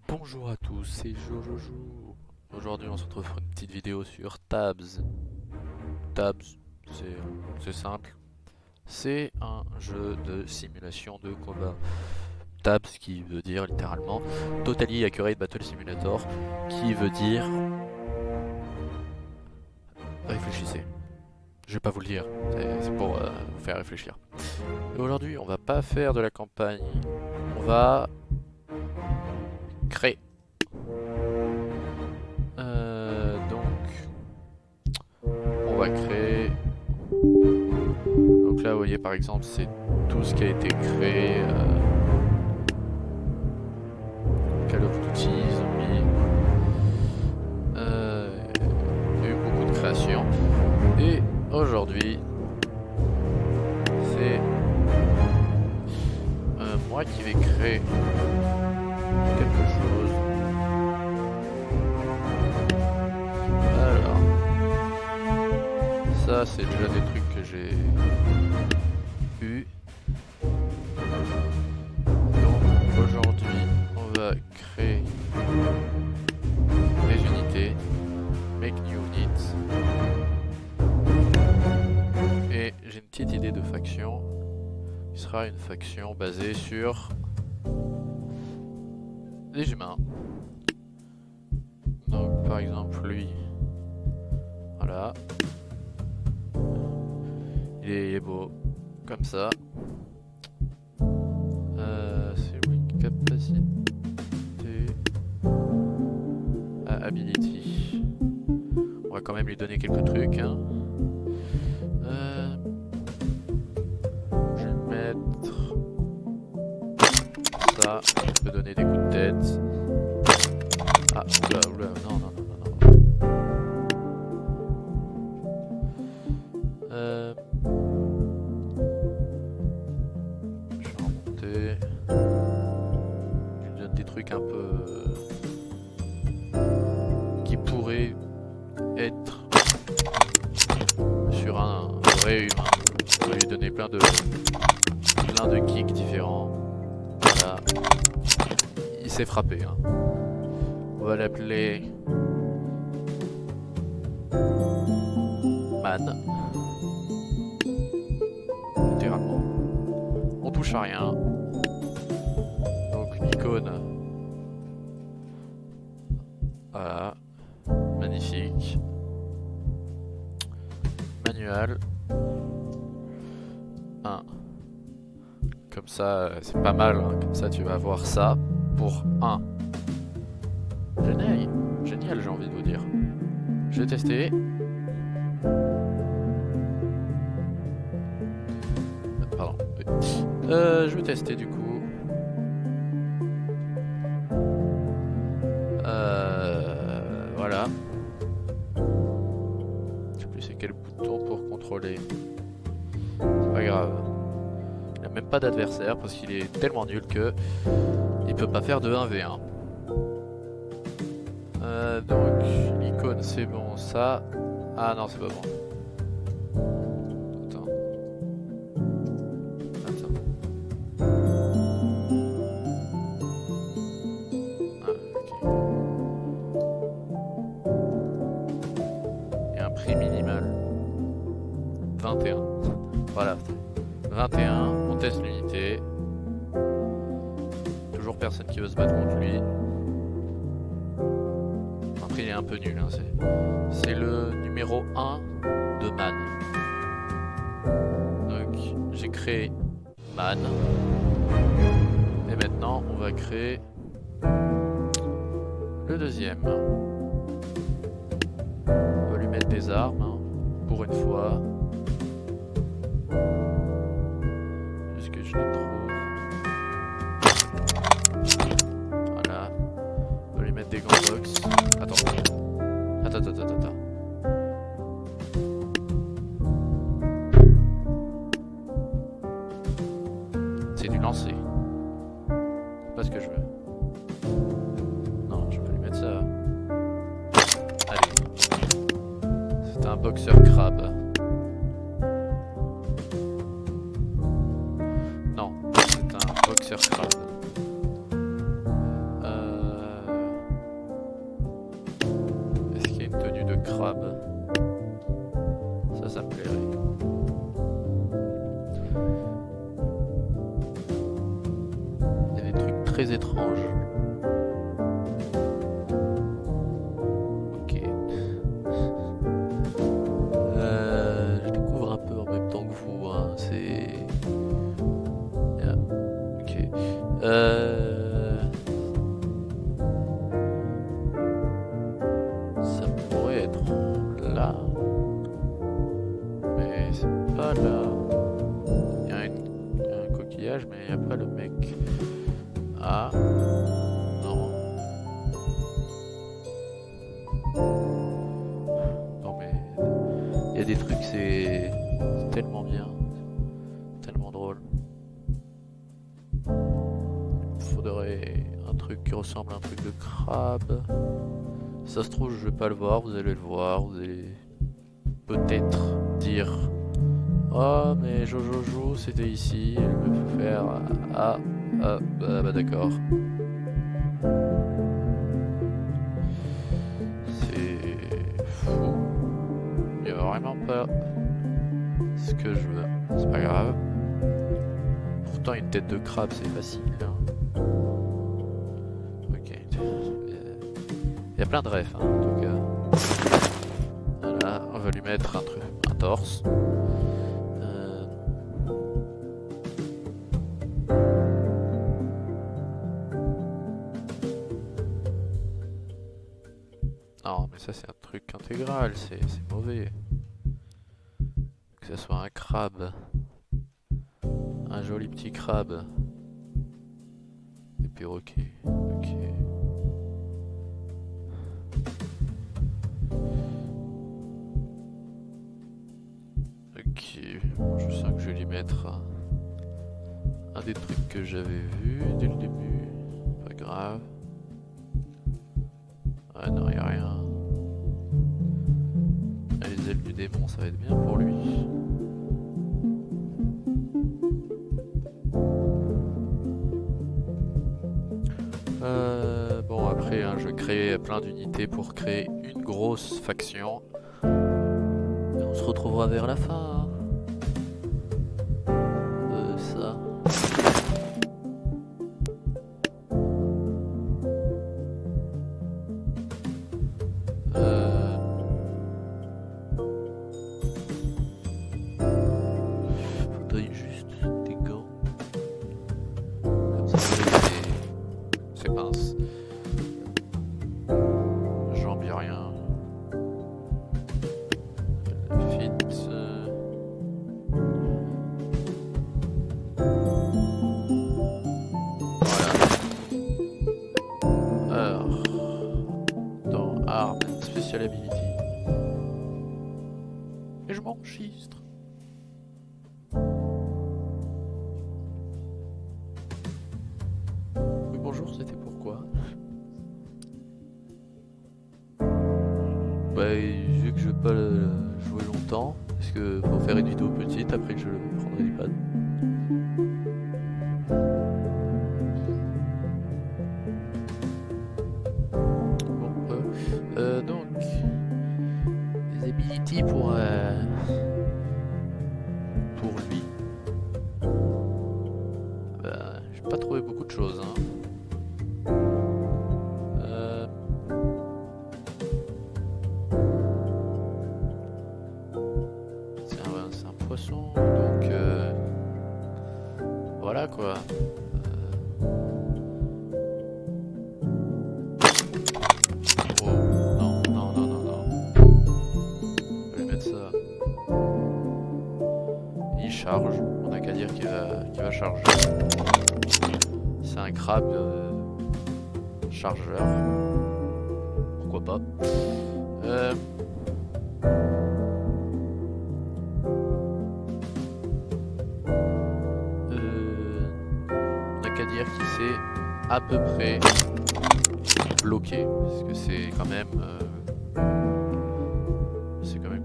Bonjour à tous, c'est Jojojo. Aujourd'hui on se retrouve pour une petite vidéo sur Tabs. Tabs, c'est simple. C'est un jeu de simulation de combat. Tabs qui veut dire littéralement Totally Accurate Battle Simulator, qui veut dire... Réfléchissez. Je vais pas vous le dire, c'est pour vous faire réfléchir. Et aujourd'hui on va pas faire de la campagne, on va créer. On va créer. Donc là, vous voyez par exemple, c'est tout ce qui a été créé. Call of Duty, Zombie. Il y a eu beaucoup de créations. Et aujourd'hui, c'est moi qui vais créer quelque chose. Alors, ça c'est déjà des trucs que j'ai eu. Donc aujourd'hui, on va créer des unités, make new units. Et j'ai une petite idée de faction qui sera une faction basée sur les humains. Donc par exemple lui, voilà, il est beau comme ça. C'est oui, capacité, ability. On va quand même lui donner quelques trucs, hein. Je vais mettre ça. Je peux donner des coups de tête. Ah, oula, oula, non, non, non, non, non. Je vais remonter. Je lui donne des trucs un peu qui pourraient être sur un vrai humain. On va lui donner plein de kicks différents. Voilà. Il s'est frappé, hein. On va l'appeler Man. Littéralement. On touche à rien. Donc l'icône. Voilà. Magnifique. Manuel. 1. Comme ça, c'est pas mal, hein. Comme ça tu vas avoir ça pour 1. Génial, génial, j'ai envie de vous dire. Je vais tester. Pardon. Je vais tester du coup. Voilà. Je sais plus c'est quel bouton pour contrôler. C'est pas grave. Il n'a même pas d'adversaire parce qu'il est tellement nul que il peut pas faire de 1v1. Donc l'icône c'est bon, ça. Ah non, c'est pas bon. Attends. Ah, ok. Il y a un prix minimal. 21. Voilà. 21, on teste l'unité. Toujours personne qui veut se battre contre lui. Après il est un peu nul, hein. C'est le numéro 1 de Man. Donc j'ai créé Man. Et maintenant on va créer le deuxième. On va lui mettre des armes, hein, pour une fois. Est-ce que je les trouve? Voilà. On va lui mettre des gants box. Attends. Attends. C'est du lancer. C'est pas ce que je veux. Non, je peux lui mettre ça. Allez. C'est un boxeur crabe. Non, c'est un boxeur crabe. crabe. Ça me plairait. Il y a des trucs très étranges. Ok. Je découvre un peu en même temps que vous, hein. C'est... Yeah. Ok. Ça pourrait être là. Mais c'est pas là. Il y a un coquillage, mais il n'y a pas le mec. Ah. Non. Non mais... Il y a des trucs, c'est tellement bien. Tellement drôle. Faudrait un truc qui ressemble à un truc de crabe. Ça se trouve, je vais pas le voir, vous allez le voir, vous allez peut-être dire oh mais Jojojo c'était ici, elle veut faire bah d'accord. C'est fou. Il y a vraiment pas ce que je veux, c'est pas grave. Pourtant une tête de crabe c'est facile. Hein. Ok. Il y a plein de refs hein, en tout cas. Voilà, on va lui mettre un torse. Non, mais ça c'est un truc intégral, c'est mauvais. Que ce soit un crabe. Un joli petit crabe. Des perroquets. Ok. Ok. Je sens que je vais lui mettre un des trucs que j'avais vu dès le début. Pas grave. Ah non, y'a rien. Les ailes du démon, ça va être bien pour lui. Bon, après, hein, je vais créer plein d'unités pour créer une grosse faction. Et on se retrouvera vers la fin. Ça. Faudrait juste des gants. Comme ça, c'est pince. J'en vis rien. Fit. Voilà. Alors, dans Arm and Special Ability. Et je m'enregistre. Oui, bonjour, c'était pourquoi? Bah, vu que je vais pas le jouer longtemps, parce que faut faire une vidéo petite, après que je prendrai du pad. Bon, donc, les abilities pour lui. Bah, j'ai pas trouvé beaucoup de choses, hein. C'est un poisson, donc voilà quoi. Oh, non, non, non, non, non. Je vais mettre ça. Il charge, on n'a qu'à dire qu'il va charger. C'est un crabe chargeur. Pourquoi pas. On n'a qu'à dire qu'il s'est à peu près bloqué. Parce que c'est quand même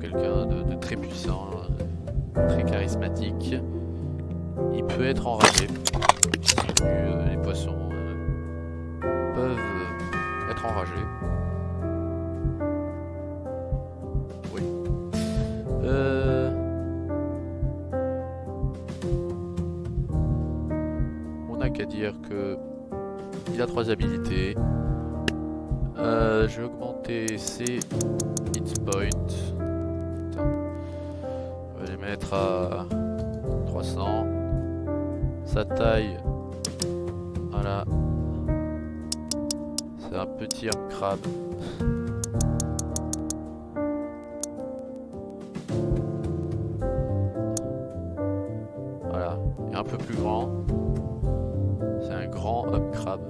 quelqu'un de très puissant, très charismatique. Il peut être enragé. Les poissons peuvent être enragés. n'a qu'à dire que il a 3 habilités. Je vais augmenter ses hit points. Attends. On va les mettre à 300. Sa taille, voilà. C'est un petit homme crabe. Voilà, et un peu plus grand. C'est un grand homme crabe.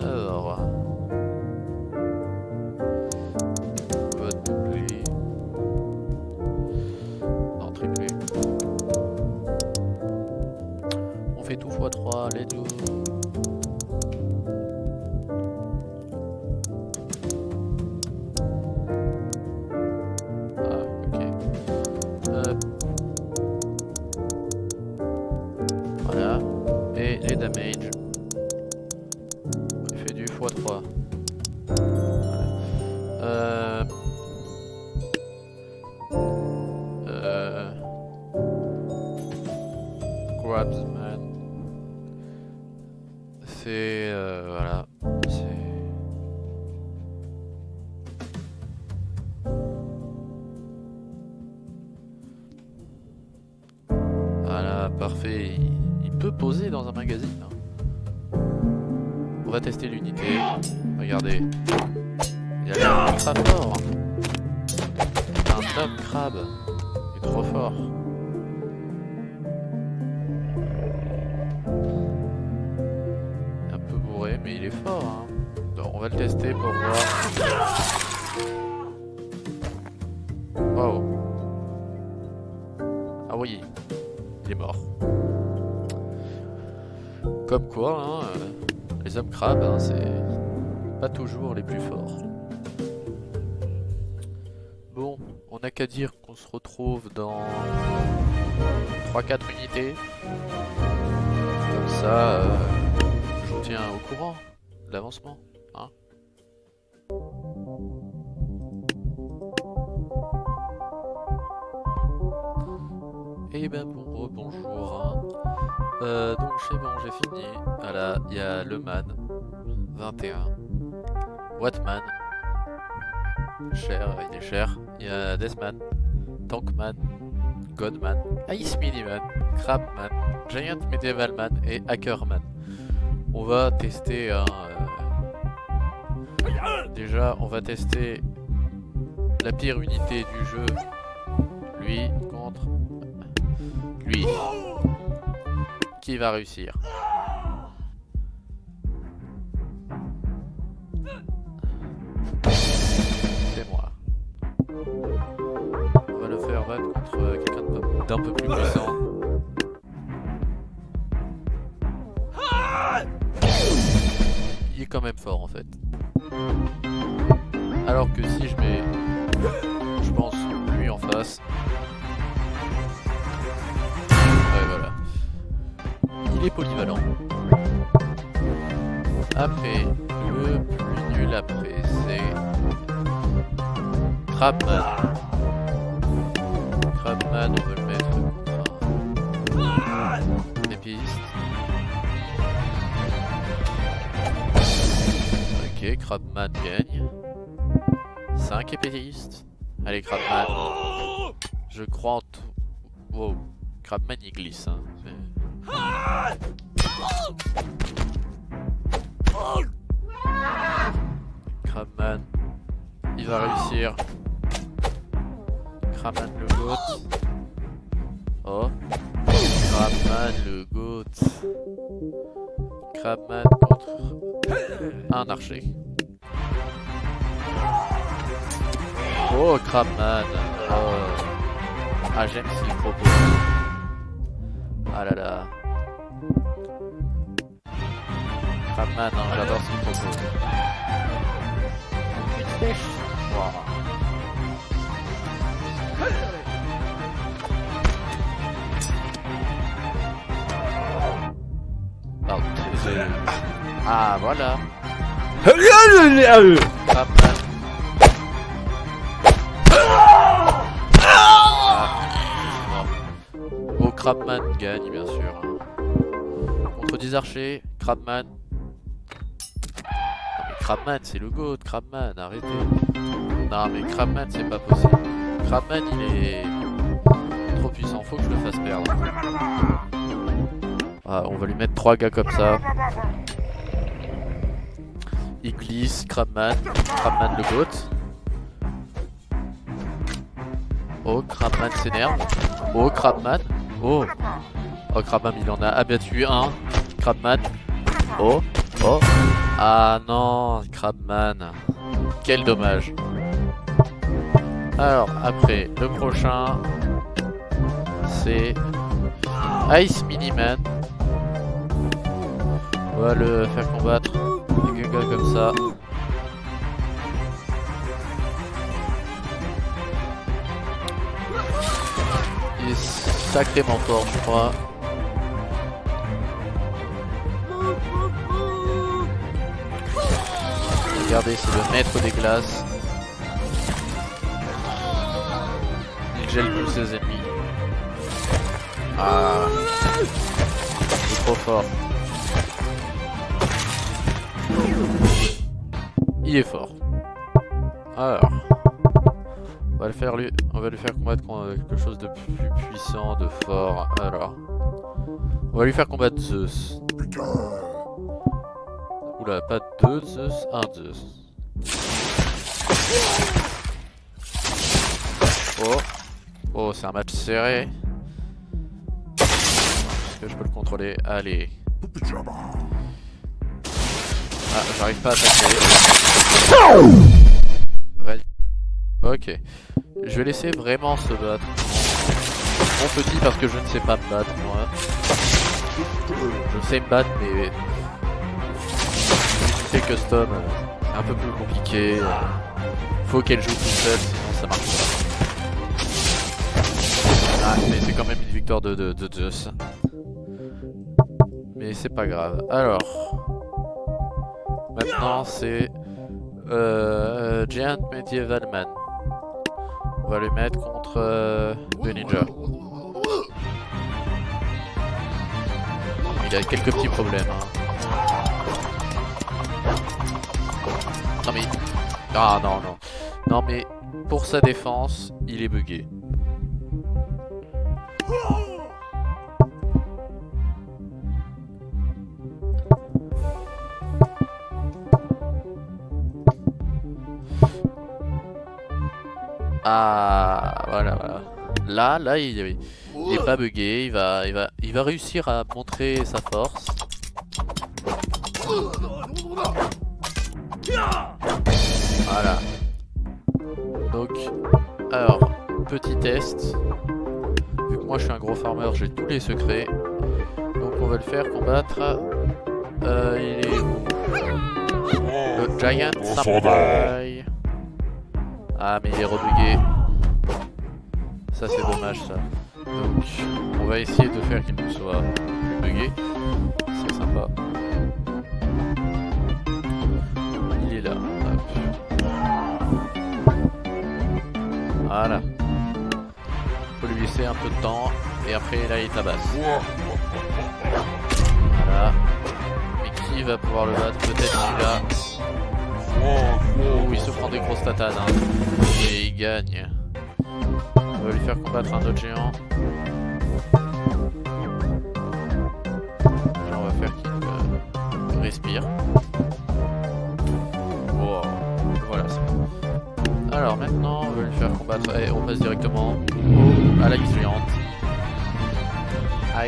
Alors, on va doubler. Non, tripler. On fait tout x3, let's go. Ah, ok. Voilà. Et les damage. Il fait du x3. Crabsman. C'est voilà. C'est voilà, parfait. Il peut poser dans un magazine. Hein. On va tester l'unité. Regardez. Il a l'air ultra fort. Un homme crabe. Il est trop fort. Un peu bourré, mais il est fort. Hein. Donc, on va le tester pour voir. Wow. Ah oui. Il est mort. Comme quoi, hein, les hommes crabes, hein, c'est pas toujours les plus forts. Bon, on n'a qu'à dire qu'on se retrouve dans 3-4 unités. Comme ça, je vous tiens au courant de l'avancement. Hein. Et ben bon, bonjour. Hein. Donc c'est bon, j'ai fini. Voilà, il y a le man, 21. Wattman, cher, il est cher. Il y a Deathman, Tankman, Godman, Ice Miniman, Crabman, Giant Medieval Man et Hackerman. On va tester un... Déjà, on va tester la pire unité du jeu. Lui contre... lui. Qui va réussir? C'est moi. On va le faire battre contre quelqu'un d'un peu plus puissant. Il est quand même fort en fait. Alors que si je mets, je pense, lui en face. Ouais, voilà. Il est polyvalent. Après, le plus nul après, c'est Crabman. Crabman, on va le mettre contre un épiste. Ok, Crabman gagne. 5 épistes. Allez, Crabman. Je crois en tout. Wow. Crabman il glisse. Hein. Crabman, il va réussir. Crabman le GOAT. Oh. Crabman le GOAT. Crabman contre un archer. Oh, Crabman. Oh. Ah, j'aime ce qu'il propose. Ah là là. Crabman, hein, j'adore ce qu'il propose. Une flèche. Wow. Pardon, c'est... Ah, voilà. Crabman. Oh, Crabman gagne, bien sûr. contre 10 archers, Crabman. Non mais Crabman c'est le GOAT, Crabman, arrêtez. Non mais Crabman c'est pas possible. Crabman il est trop puissant, faut que je le fasse perdre. Ah, on va lui mettre 3 gars comme ça. Il glisse, Crabman le GOAT. Oh, Crabman s'énerve. Oh, Crabman. Oh. Oh, Crabman, il en a abattu un. Crabman. Oh. Oh. Ah non, Crabman. Quel dommage. Alors, après, le prochain, c'est Ice Miniman. On va le faire combattre. Des gars comme ça. Il est sacrément fort, je crois. Regardez, c'est le maître des glaces. Il gèle tous ses ennemis. Ah, il est trop fort. Il est fort. Alors, on va lui faire combattre quelque chose de plus puissant, de fort. Alors, on va lui faire combattre Zeus. Oula, pas deux Zeus, un Zeus. Oh, oh, c'est un match serré. Est-ce que je peux le contrôler? Allez. Ah, j'arrive pas à attaquer. Ok. Je vais laisser vraiment se battre. Mon petit, parce que je ne sais pas me battre, moi. Je sais me battre, mais... l'unité custom, c'est un peu plus compliqué. Faut qu'elle joue toute seule, sinon ça marche pas. Ah, mais c'est quand même une victoire de Zeus. Mais c'est pas grave. Alors... maintenant, c'est... Giant Medieval Man. On va le mettre contre le ninja. Il a quelques petits problèmes. Hein. Non mais... ah non, non. Non mais, pour sa défense, il est bugué. Ah, voilà, voilà. Là, il est pas bugué, il va réussir à montrer sa force. Voilà. Donc, alors, petit test. Vu que moi je suis un gros farmer, j'ai tous les secrets. Donc on va le faire combattre. Il est où? Le Giant Samurai. Ah mais il est rebugué. Ça c'est dommage ça. Donc on va essayer de faire qu'il ne soit plus bugué. C'est sympa. Il est là. Hop. Voilà. Faut lui laisser un peu de temps. Et après là il tabasse. Voilà. Mais qui va pouvoir le battre? Peut-être celui-là. Oh, il se prend des grosses tatanes hein. Et il gagne. On va lui faire combattre un autre géant. Là on va faire qu'il respire. Wow. Voilà, c'est bon. Alors maintenant on va lui faire combattre. Et on passe directement à la Ice géante.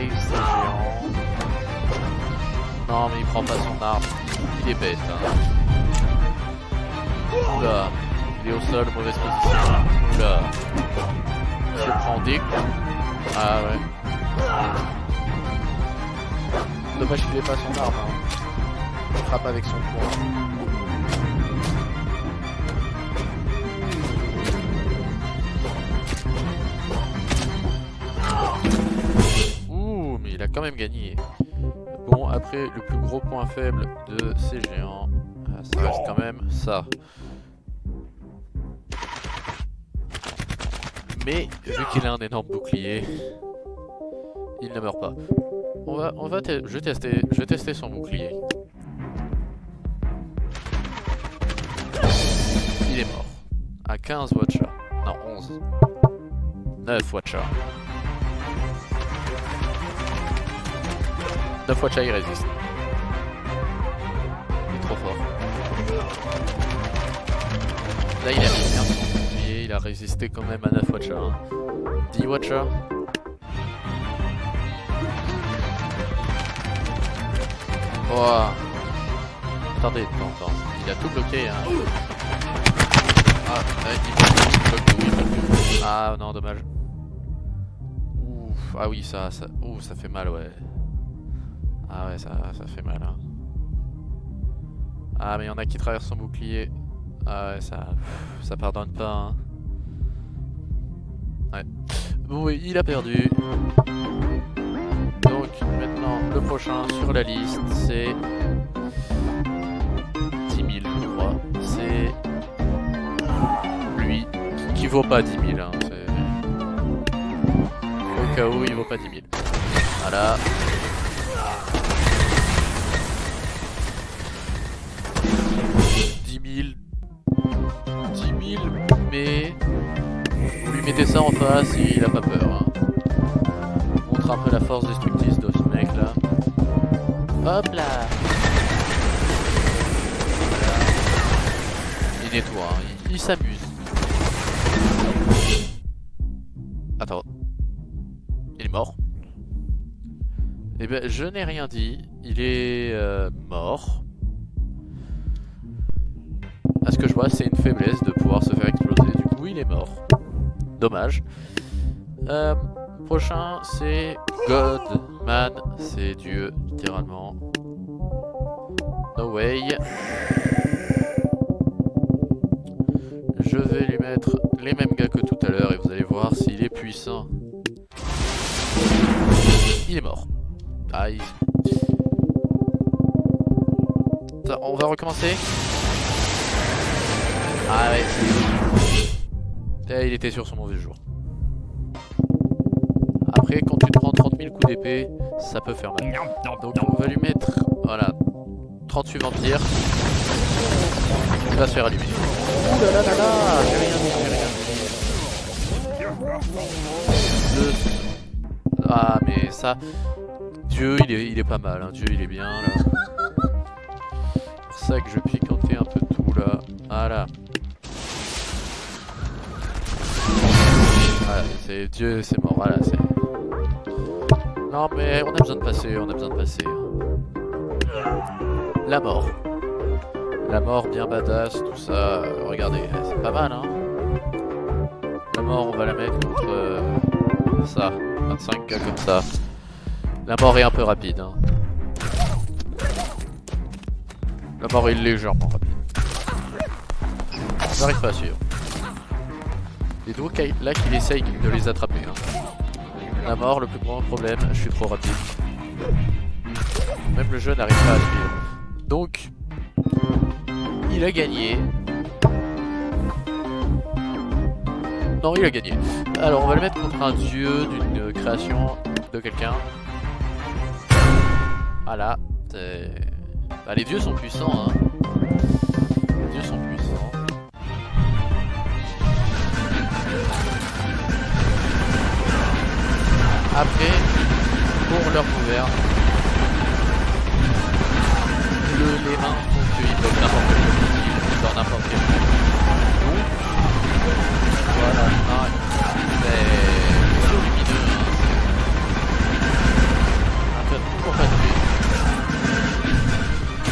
Ice géant. Non mais il prend pas son arme. Il est bête hein. Oula, il est au sol, mauvaise position. Oula, il se prend des coups. Ah ouais. Dommage qu'il n'ait pas son arme. Hein. Il frappe avec son poing. Ouh, mais il a quand même gagné. Bon, après, le plus gros point faible de ces géants, ça reste quand même ça. Mais vu qu'il a un énorme bouclier, il ne meurt pas. je vais tester son bouclier. Il est mort. À 15 watcha. Non, 11. 9 watcha. 9 watcha, il résiste. Il est trop fort. Là, il a mis bien son bouclier. Il a résisté quand même à 9 watcha. Hein. 10 watcha. Oh. Attendez, non, il a tout bloqué. Hein. Ah, il bloque tout. Ah non, dommage. Ouf, ah oui, ça fait mal, ouais. Ah ouais, ça fait mal. Hein. Ah, mais il y en a qui traversent son bouclier. Ah ouais, ça pardonne pas. Hein. Ouais. Bon, oui, il a perdu. Donc maintenant, le prochain sur la liste, c'est 10 000, je crois. C'est lui qui vaut pas 10 000. Hein. Au cas où, il vaut pas 10 000. Voilà. Mais vous lui mettez ça en face et il a pas peur. Hein. Montre un peu la force destructrice de ce mec là. Hop là. Voilà. Il nettoie, hein. Il s'amuse. Attends. Il est mort. Eh ben je n'ai rien dit. Il est mort. À ce que je vois, c'est une faiblesse de pouvoir se faire exploser. Du coup, il est mort. Dommage. Prochain, c'est Godman. C'est Dieu, littéralement. No way. Je vais lui mettre les mêmes gars que tout à l'heure et vous allez voir s'il est puissant. Il est mort. Aïe. On va recommencer. Ah ouais. Il était sur son mauvais jour. Après, quand tu te prends 30 000 coups d'épée, ça peut faire mal. Donc on va lui mettre, voilà, 38 vampires. Il va se faire allumer. Ouh là là là là, j'ai rien dit. Ah mais ça, Dieu il est pas mal, hein. Dieu il est bien là. C'est pour ça que je piquantais un peu tout là. Voilà. Voilà, c'est Dieu, c'est mort, voilà, c'est... Non mais on a besoin de passer, La mort. La mort bien badass, tout ça, regardez, c'est pas mal, hein. La mort, on va la mettre contre ça, 25 cas comme ça. La mort est un peu rapide, hein. La mort est légèrement rapide. J'arrive pas à suivre. Et donc là qu'il essaye de les attraper. Hein. La mort, le plus grand problème, je suis trop rapide. Même le jeu n'arrive pas à suivre. Donc, il a gagné. Non, il a gagné. Alors, on va le mettre contre un dieu d'une création de quelqu'un. Voilà. Bah, les dieux sont puissants. Hein. Les dieux sont puissants. Après, pour leur gouverne, les mains font qu'ils peuvent n'importe quel style dans n'importe quel monde. Donc, voilà, c'est lumineux, hein. Un peu toujours pas tué.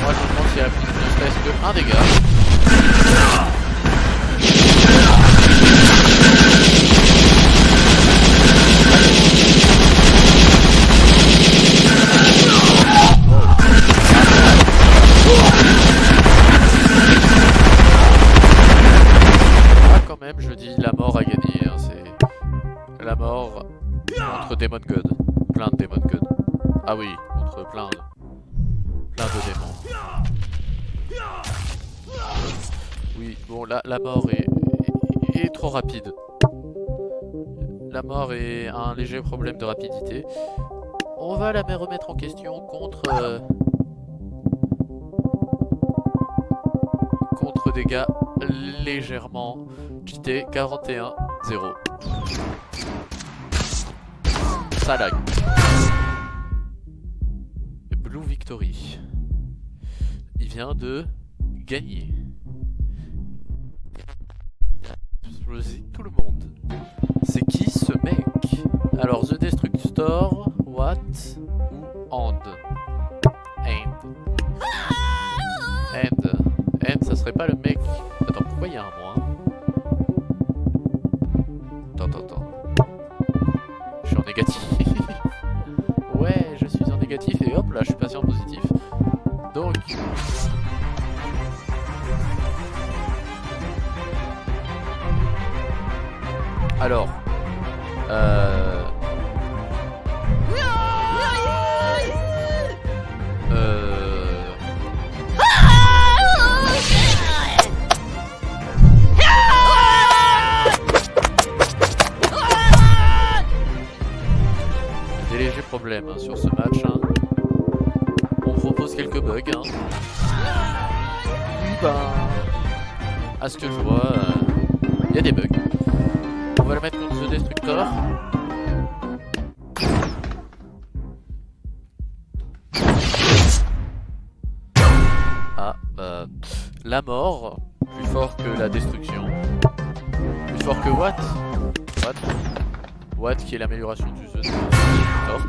Moi je me demande s'il y a plus ne serait-ce que un dégât. Quand même, je dis la mort a gagné. Hein, c'est la mort contre Demon God. Plein de Demon God. Ah oui, contre plein de démons. Oui, bon, la mort est trop rapide. La mort est un léger problème de rapidité. On va la remettre en question contre contre des gars légèrement cheatés. 41-0. Ça lag. Blue Victory. Il vient de gagner. Il a explosé tout le monde. C'est qui ce mec? Alors, The Destructor, What ou And? And, ça serait pas le mec. Attends, pourquoi il y a un moins? Attends. Je suis en négatif. Ouais, je suis en négatif et hop là, je suis passé en positif. Donc. Alors. Des légers problèmes hein, sur ce match. Hein. On propose quelques bugs. Hein. Ben, à ce que je vois, il y a des bugs. On va le mettre contre The Destructor. Ah, la mort, plus fort que la destruction. Plus fort que What qui est l'amélioration du The Destructor.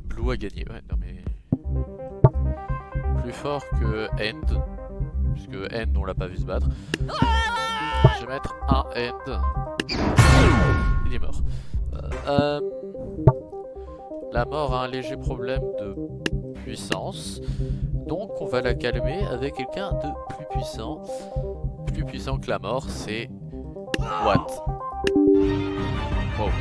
Blue a gagné, ouais, non mais... Plus fort que End. Puisque End, on l'a pas vu se battre. Je vais mettre un End. Il est mort. La mort a un léger problème de puissance. Donc on va la calmer avec quelqu'un de plus puissant. Plus puissant que la mort, c'est What. Wow.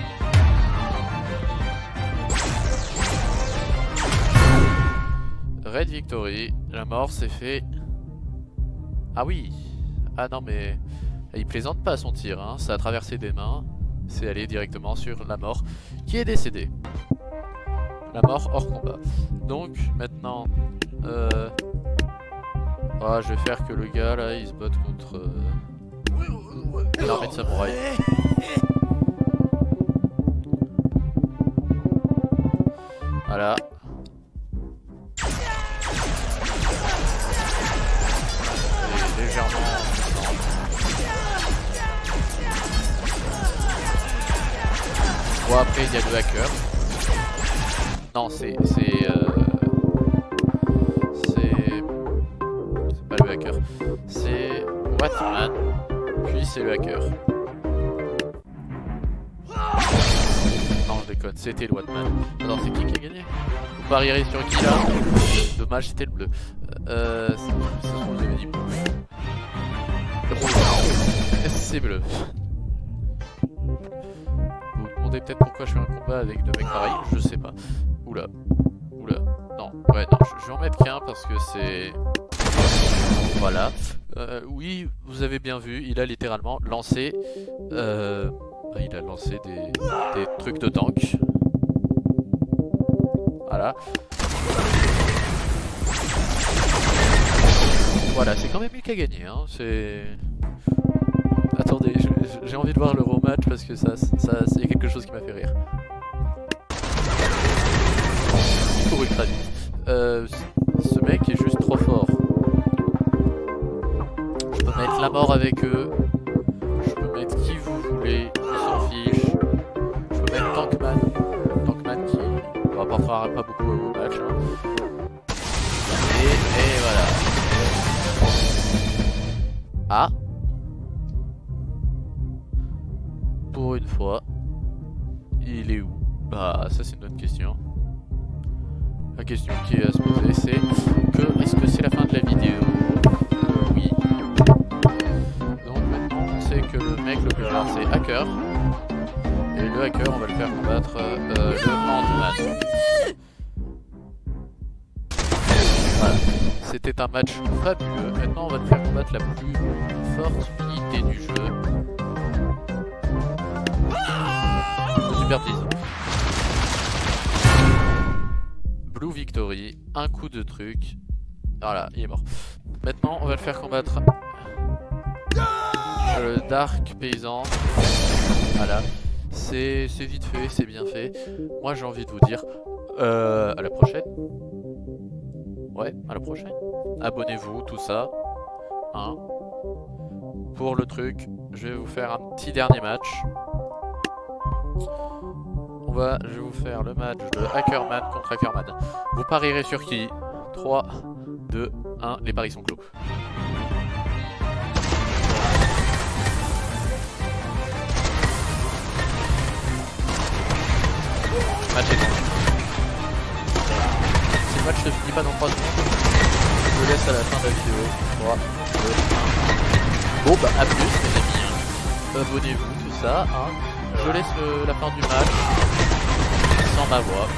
Red Victory, la mort s'est fait... Ah oui. Ah non mais... Il plaisante pas son tir, hein. Ça a traversé des mains. C'est allé directement sur la mort qui est décédée. La mort hors combat. Donc maintenant... Ah, je vais faire que le gars là il se botte contre l'armée de samouraï. Voilà. Et légèrement. Bon après il y a le hacker. Non c'est pas le hacker. C'est Watman. Puis c'est le hacker. Non je déconne, c'était le Watman. Alors c'est qui a gagné? Vous parierez sur qui là? Dommage c'était le bleu. C'est ce que j'avais dit. C'est bleu. Vous vous demandez peut-être pourquoi je fais un combat avec deux mecs pareils, je sais pas. Oula. Non, ouais, non, je vais en mettre qu'un parce que c'est... Voilà. Oui, vous avez bien vu, il a littéralement lancé... il a lancé des trucs de tank. Voilà. Voilà, c'est quand même lui qui a gagné, hein, c'est... Attendez, j'ai envie de voir le rematch parce que ça y a quelque chose qui m'a fait rire. Il court ultra vite. Ce mec est juste trop fort. Je peux mettre la mort avec eux. Je peux mettre qui vous voulez, on s'en fiche. Je peux mettre Tankman. Tankman qui ne rapportera pas beaucoup au match. Hein. Et voilà. Ah. Pour une fois, il est où? Bah ça c'est une autre question. La question qui est à se poser c'est que est-ce que c'est la fin de la vidéo? Oui. Donc maintenant on sait que le mec le plus rare c'est Hacker. Et le Hacker on va le faire combattre le Ant-Man. Voilà. C'était un match fabuleux. Maintenant on va le faire combattre la plus forte unité du jeu. Super tease. Blue Victory, un coup de truc. Voilà, il est mort. Maintenant, on va le faire combattre le Dark Paysan. Voilà, c'est vite fait, c'est bien fait. Moi, j'ai envie de vous dire à la prochaine. Ouais, à la prochaine. Abonnez-vous, tout ça. Hein. Pour le truc, je vais vous faire un petit dernier match. Je vais vous faire le match de Hackerman contre Hackerman. Vous parierez sur qui? 3, 2, 1, les paris sont clos. Match est tendu. Si le match ne finit pas dans 3 secondes, je vous laisse à la fin de la vidéo. 3, 2, 1. Bon bah à plus les amis. Abonnez-vous, tout ça. Hein. Je laisse la fin du match sans ma voix.